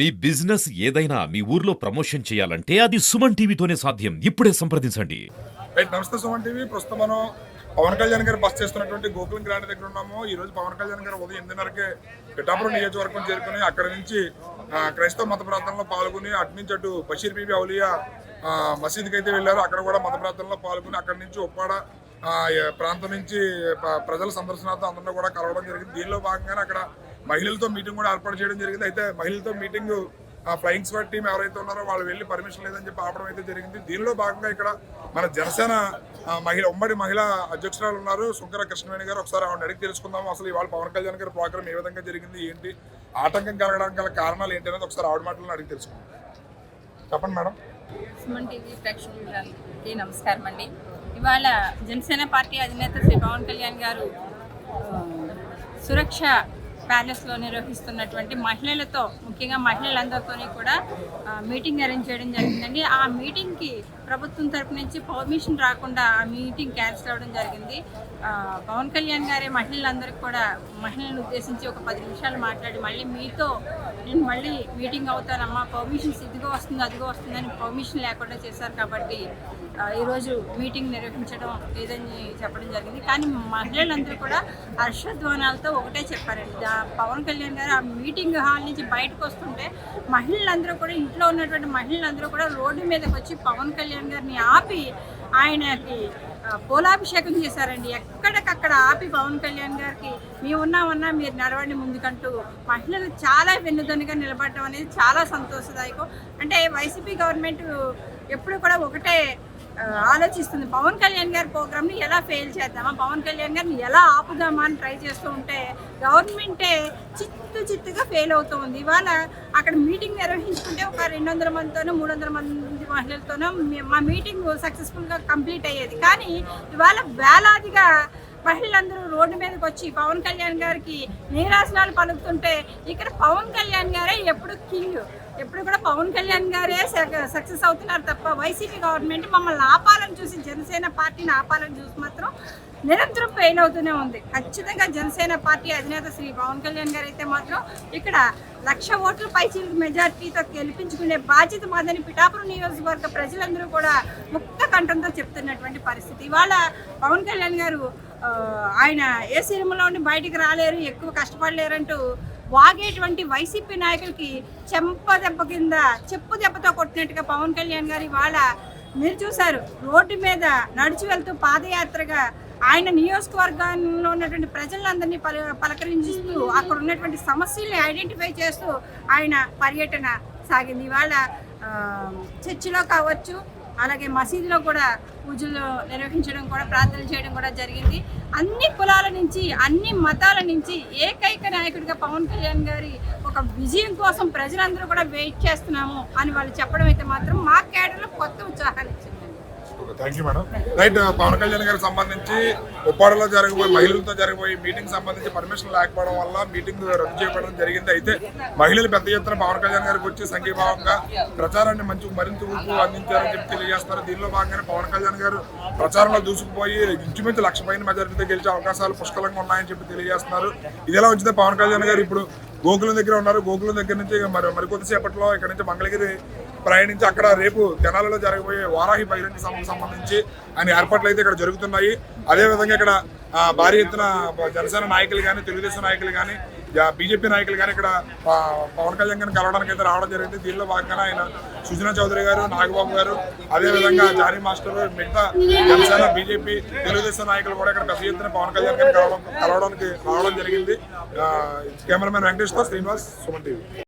మీ business ఏదైనా మీ ఊర్లో promotion చేయాలంటే అది సుమన్ టీవీతోనే సాధ్యం. ఇప్పుడే సంప్రదించండి. రైట్, నమస్తే సుమన్ టీవీ. ప్రస్తుతం మనం పవన్ కళ్యాణ్ గారు బస్ చేస్తున్నటువంటి గోకులం గ్రాండ్ దగ్గర ఉన్నాము. ఈ రోజు పవన్ కళ్యాణ్ గారు ఉదయం 8:30కే పిఠాపురం నియోజకవర్గం చేరుకుని అక్కడి నుంచి క్రైస్తవ మత ప్రార్థనలో పాల్గొని అటు నుంచి అటు బషీర్ బీబీ ఔలియా మసీద్కి అయితే వెళ్ళారు. అక్కడ కూడా మత ప్రార్థనలో పాల్గొని అక్కడి నుంచి ఉప్పాడ ప్రాంతం నుంచి ప్రజల సందర్శనార్థం అందరినీ కూడా కలవడం జరిగింది. దీనిలో భాగంగానే అక్కడ మహిళలతో మీటింగ్ కూడా ఏర్పాటు చేయడం జరిగింది. అయితే మహిళలతో మీటింగ్ ఫ్లయింగ్ స్క్వాడ్ టీం ఎవరైతే ఉన్నారో వాళ్ళు వెళ్ళి పర్మిషన్ లేదని చెప్పి ఆపడం అయితే జరిగింది. దీనిలో భాగంగా ఇక్కడ మన జనసేన ఉమ్మడి మహిళా అధ్యక్షురాలు ఉన్నారు శుంకర కృష్ణవేణి గారు. ఒకసారి ఆవిడ అడిగి తెలుసుకుందాము అసలు ఇవాళ పవన్ కళ్యాణ్ గారి ప్రోగ్రామ్ ఏ విధంగా జరిగింది, ఏంటి ఆటంకం కలగడానికి గల కారణాలు ఏంటి అనేది ఒకసారి ఆవిడ మాటలను అడిగి తెలుసుకుందాం. చెప్పండి మేడం. సుమన్ టీవీ ప్రేక్షకులకి నమస్కారం అండి. ఇవాళ జనసేన పార్టీ అధినేత శ్రీ పవన్ కళ్యాణ్ గారు సురక్ష ప్యాలెస్లో నిర్వహిస్తున్నటువంటి మహిళలతో, ముఖ్యంగా మహిళలందరితో కూడా మీటింగ్ అరేంజ్ చేయడం జరిగిందండి. ఆ మీటింగ్కి ప్రభుత్వం తరపు నుంచి పర్మిషన్ రాకుండా ఆ మీటింగ్ క్యాన్సిల్ అవ్వడం జరిగింది. పవన్ కళ్యాణ్ గారే మహిళలందరికీ కూడా మహిళలను ఉద్దేశించి ఒక 10 నిమిషాలు మాట్లాడి మళ్ళీ మీతో నేను మళ్ళీ మీటింగ్ అవుతానమ్మా, పర్మిషన్స్ ఇదిగో వస్తుంది అదిగో వస్తుందని పర్మిషన్ లేకుండా చేశారు కాబట్టి ఈరోజు మీటింగ్ నిర్వహించడం లేదని చెప్పడం జరిగింది. కానీ మహిళలందరూ కూడా హర్షధ్వానాలతో ఒకటే చెప్పారండి. పవన్ కళ్యాణ్ గారు ఆ మీటింగ్ హాల్ నుంచి బయటకు వస్తుంటే మహిళలందరూ కూడా, ఇంట్లో ఉన్నటువంటి మహిళలందరూ కూడా రోడ్డు మీదకి వచ్చి పవన్ కళ్యాణ్ గారిని ఆపి ఆయనకి పూలాభిషేకం చేశారండి. ఎక్కడికక్కడ ఆపి పవన్ కళ్యాణ్ గారికి మేము ఉన్నామన్నా మీరు నడవండి ముందుకంటూ మహిళలు చాలా వెన్నుదన్నుగా నిలబడడం అనేది చాలా సంతోషదాయకం. అంటే వైసీపీ గవర్నమెంట్ ఎప్పుడు కూడా ఒకటే ఆలోచిస్తుంది, పవన్ కళ్యాణ్ గారి ప్రోగ్రామ్ని ఎలా ఫెయిల్ చేద్దామా, పవన్ కళ్యాణ్ గారిని ఎలా ఆపుదామా అని ట్రై చేస్తూ ఉంటే గవర్నమెంటే చిత్తుగా ఫెయిల్ అవుతూ ఉంది. ఇవాళ అక్కడ మీటింగ్ నిర్వహించుకుంటే ఒక 200 మందితోనో 300 మంది మహిళలతోనో మా మీటింగ్ సక్సెస్ఫుల్గా కంప్లీట్ అయ్యేది. కానీ ఇవాళ వేలాదిగా మహిళలందరూ రోడ్డు మీదకి వచ్చి పవన్ కళ్యాణ్ గారికి నీరాసనాలు పలుకుతుంటే ఇక్కడ పవన్ కళ్యాణ్ గారే ఎప్పుడు కింగ్, ఎప్పుడు కూడా పవన్ కళ్యాణ్ గారే సక్సెస్ అవుతున్నారు తప్ప వైసీపీ గవర్నమెంట్ మమ్మల్ని ఆపాలని చూసి, జనసేన పార్టీని ఆపాలని చూసి మాత్రం నిరంతరం ఫెయిల్ అవుతూనే ఉంది. ఖచ్చితంగా జనసేన పార్టీ అధినేత శ్రీ పవన్ కళ్యాణ్ గారు అయితే మాత్రం ఇక్కడ 1,00,000 ఓట్ల పైచీలకు మెజార్టీతో గెలిపించుకునే బాధ్యత మాదని పిఠాపురం నియోజకవర్గ ప్రజలందరూ కూడా ముక్త కంఠంతో చెప్తున్నటువంటి పరిస్థితి. ఇవాళ పవన్ కళ్యాణ్ గారు ఆయన ఏ సినిమాలో ఉండి బయటికి రాలేరు, ఎక్కువ కష్టపడలేరంటూ వాగేటువంటి వైసీపీ నాయకులకి చెప్పు దెబ్బతో కొట్టినట్టుగా పవన్ కళ్యాణ్ గారు ఇవాళ మీరు చూశారు, రోడ్డు మీద నడిచి వెళ్తూ పాదయాత్రగా ఆయన నియోజకవర్గంలో ఉన్నటువంటి ప్రజలందరినీ పలకరించిస్తూ అక్కడ ఉన్నటువంటి సమస్యల్ని ఐడెంటిఫై చేస్తూ ఆయన పర్యటన సాగింది. ఇవాళ చర్చిలో కావచ్చు, అలాగే మసీదులో కూడా పూజలు నిర్వహించడం కూడా, ప్రార్థనలు చేయడం కూడా జరిగింది. అన్ని కులాల నుంచి, అన్ని మతాల నుంచి ఏకైక నాయకుడిగా పవన్ కళ్యాణ్ గారి ఒక విజయం కోసం ప్రజలందరూ కూడా వెయిట్ చేస్తున్నాము అని వాళ్ళు చెప్పడం అయితే మాత్రం మా కేడర్లో కొత్త ఉత్సాహాన్ని ఇచ్చింది. Thank you madam. Right, Pavan Kalyan గారికి సంబంధించి ఉప్పాడలో జరగబోయే మహిళలతో జరగబోయే మీటింగ్ సంబంధించి పర్మిషన్ లేకపోవడం వల్ల మీటింగ్ రద్దు చేయడం జరిగింది. అయితే మహిళలు పెద్ద ఎత్తున పవన్ కళ్యాణ్ గారికి వచ్చి సంఘీభావంగా ప్రచారాన్ని మరింత ఊపు అందించారని చెప్పి తెలియజేస్తున్నారు. దీనిలో భాగంగానే పవన్ కళ్యాణ్ గారు ప్రచారంలో దూసుకుపోయి ఇంచుమించు 1,00,000 పైన మెజారిటీతో గెలిచే అవకాశాలు పుష్కలంగా ఉన్నాయని చెప్పి తెలియజేస్తున్నారు. ఇదిలా వచ్చితే పవన్ కళ్యాణ్ గారు ఇప్పుడు గోకులం దగ్గర ఉన్నారు. గోకులం దగ్గర నుంచి మరికొద్దిసేపట్లో ఇక్కడ నుంచి మంగళగిరి ప్రయాణించి అక్కడ రేపు తెనాలిలో జరగబోయే వారాహి బహిరంగ సభకు సంబంధించి ఆయన ఏర్పాట్లు అయితే ఇక్కడ జరుగుతున్నాయి. అదేవిధంగా ఇక్కడ భారీ ఎత్తున జనసేన నాయకులు కానీ, తెలుగుదేశం నాయకులు కానీ, బీజేపీ నాయకులు కానీ ఇక్కడ పవన్ కళ్యాణ్ గారిని కలవడానికి అయితే రావడం జరిగింది. దీనిలో భాగంగానే ఆయన సుజనా చౌదరి గారు, నాగబాబు గారు, అదేవిధంగా జానీ మాస్టర్, మిగతా జనసేన, బీజేపీ, తెలుగుదేశం నాయకులు కూడా ఇక్కడ పెద్ద ఎత్తున పవన్ కళ్యాణ్ గారిని కలవడానికి రావడం జరిగింది. కెమెరామెన్ వెంకటేష్తో శ్రీనివాస్, సుమన్ టీవీ.